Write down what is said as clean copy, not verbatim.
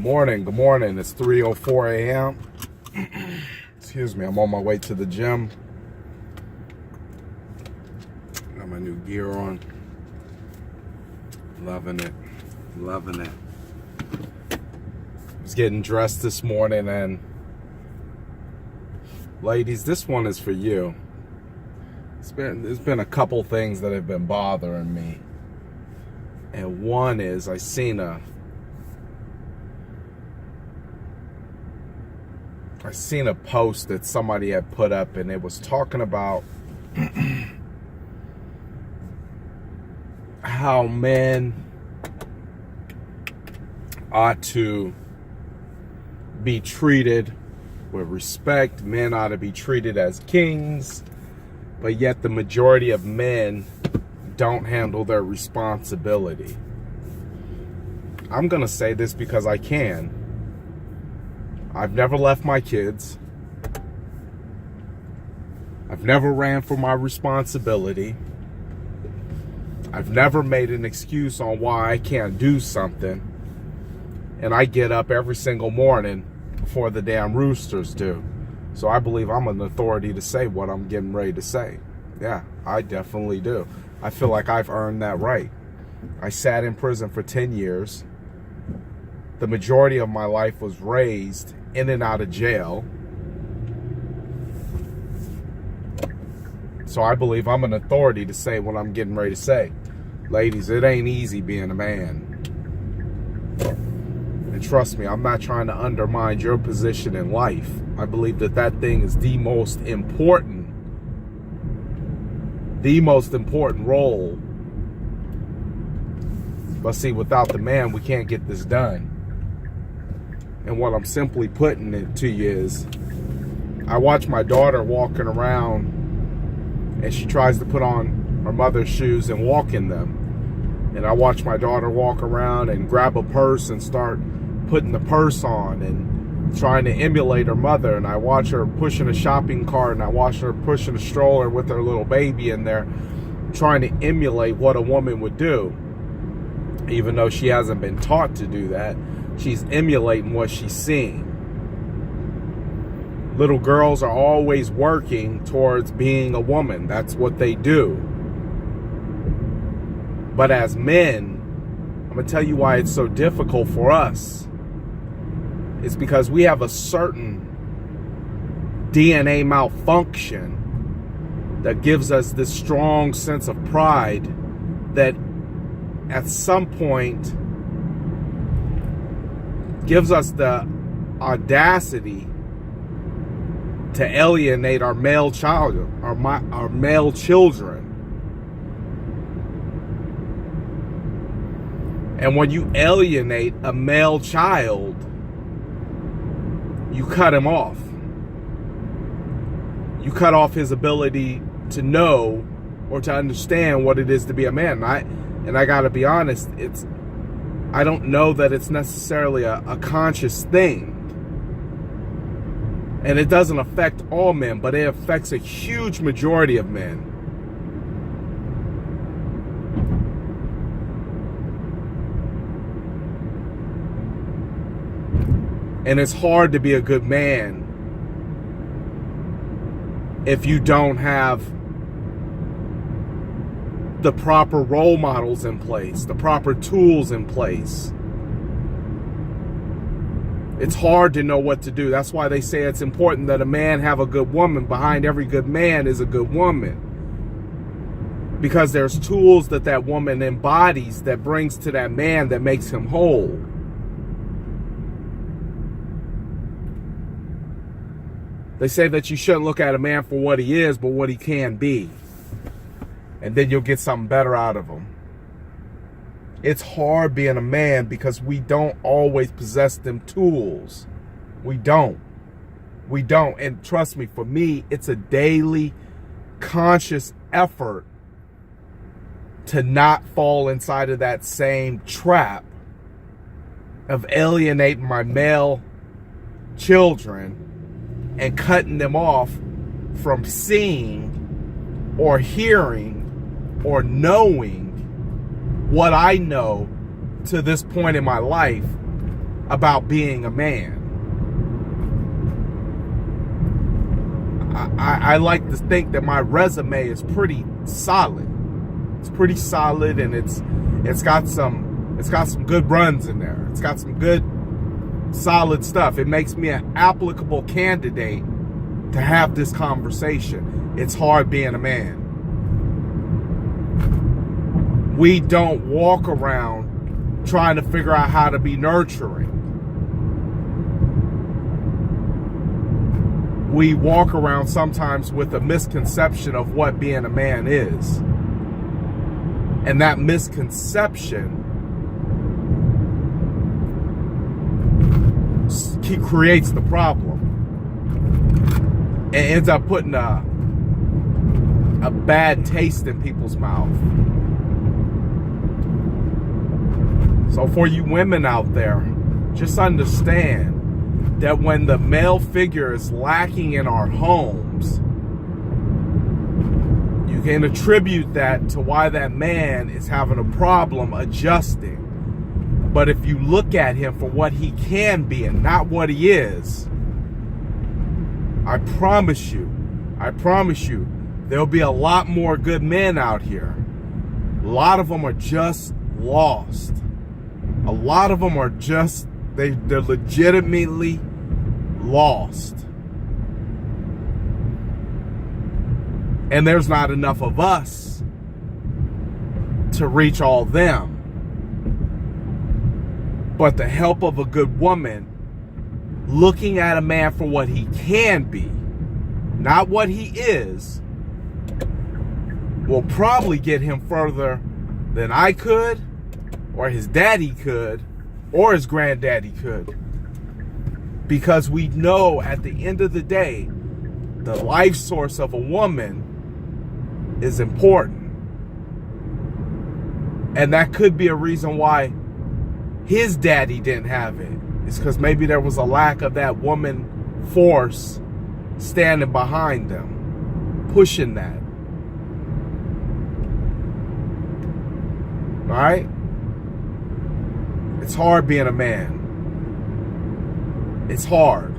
Good morning. It's 3:04 a.m. Excuse me, I'm on my way to the gym. Got my new gear on. Loving it. I was getting dressed this morning, and ladies, this one is for you. There's been a couple things that have been bothering me. And one is I seen a post that somebody had put up, and it was talking about how men ought to be treated with respect. Men ought to be treated as kings, but yet the majority of men don't handle their responsibility. I'm gonna say this because I can. I've never left my kids. I've never ran from my responsibility. I've never made an excuse on why I can't do something. And I get up every single morning before the damn roosters do. So I believe I'm an authority to say what I'm getting ready to say. Yeah, I definitely do. I feel like I've earned that right. I sat in prison for 10 years. The majority of my life was raised in and out of jail. So I believe I'm an authority to say what I'm getting ready to say. Ladies, it ain't easy being a man. And trust me, I'm not trying to undermine your position in life. I believe that thing is the most important role. But see, without the man, we can't get this done. And what I'm simply putting it to you is, I watch my daughter walking around, and she tries to put on her mother's shoes and walk in them. And I watch my daughter walk around and grab a purse and start putting the purse on and trying to emulate her mother. And I watch her pushing a shopping cart, and I watch her pushing a stroller with her little baby in there, trying to emulate what a woman would do. Even though she hasn't been taught to do that, she's emulating what she's seeing. Little girls are always working towards being a woman. That's what they do. But as men, I'm going to tell you why it's so difficult for us. It's because we have a certain DNA malfunction that gives us this strong sense of pride that at some point gives us the audacity to alienate our male children. And when you alienate a male child, you cut him off. You cut off his ability to know or to understand what it is to be a man. And I gotta be honest, I don't know that it's necessarily a conscious thing. And it doesn't affect all men, but it affects a huge majority of men. And it's hard to be a good man if you don't have the proper role models in place, the proper tools in place. It's hard to know what to do. That's why they say it's important that a man have a good woman. Behind every good man is a good woman. Because there's tools that woman embodies that brings to that man that makes him whole. They say that you shouldn't look at a man for what he is, but what he can be. And then you'll get something better out of him. It's hard being a man because we don't always possess them tools. We don't. And trust me, for me, it's a daily conscious effort to not fall inside of that same trap of alienating my male children and cutting them off from seeing or hearing or knowing what I know to this point in my life about being a man. I like to think that my resume is pretty solid. It's pretty solid, and it's got some good runs in there. It's got some good solid stuff. It makes me an applicable candidate to have this conversation. It's hard being a man. We don't walk around trying to figure out how to be nurturing. We walk around sometimes with a misconception of what being a man is. And that misconception creates the problem. It ends up putting a bad taste in people's mouth. So for you women out there, just understand that when the male figure is lacking in our homes, you can attribute that to why that man is having a problem adjusting. But if you look at him for what he can be and not what he is, I promise you, there'll be a lot more good men out here. A lot of them are just lost. A lot of them are just, they're legitimately lost. And there's not enough of us to reach all them. But the help of a good woman, looking at a man for what he can be, not what he is, will probably get him further than I could, or his daddy could, or his granddaddy could. Because we know at the end of the day, the life source of a woman is important. And that could be a reason why his daddy didn't have it. It's because maybe there was a lack of that woman force standing behind them, pushing that. All right? It's hard being a man. It's hard.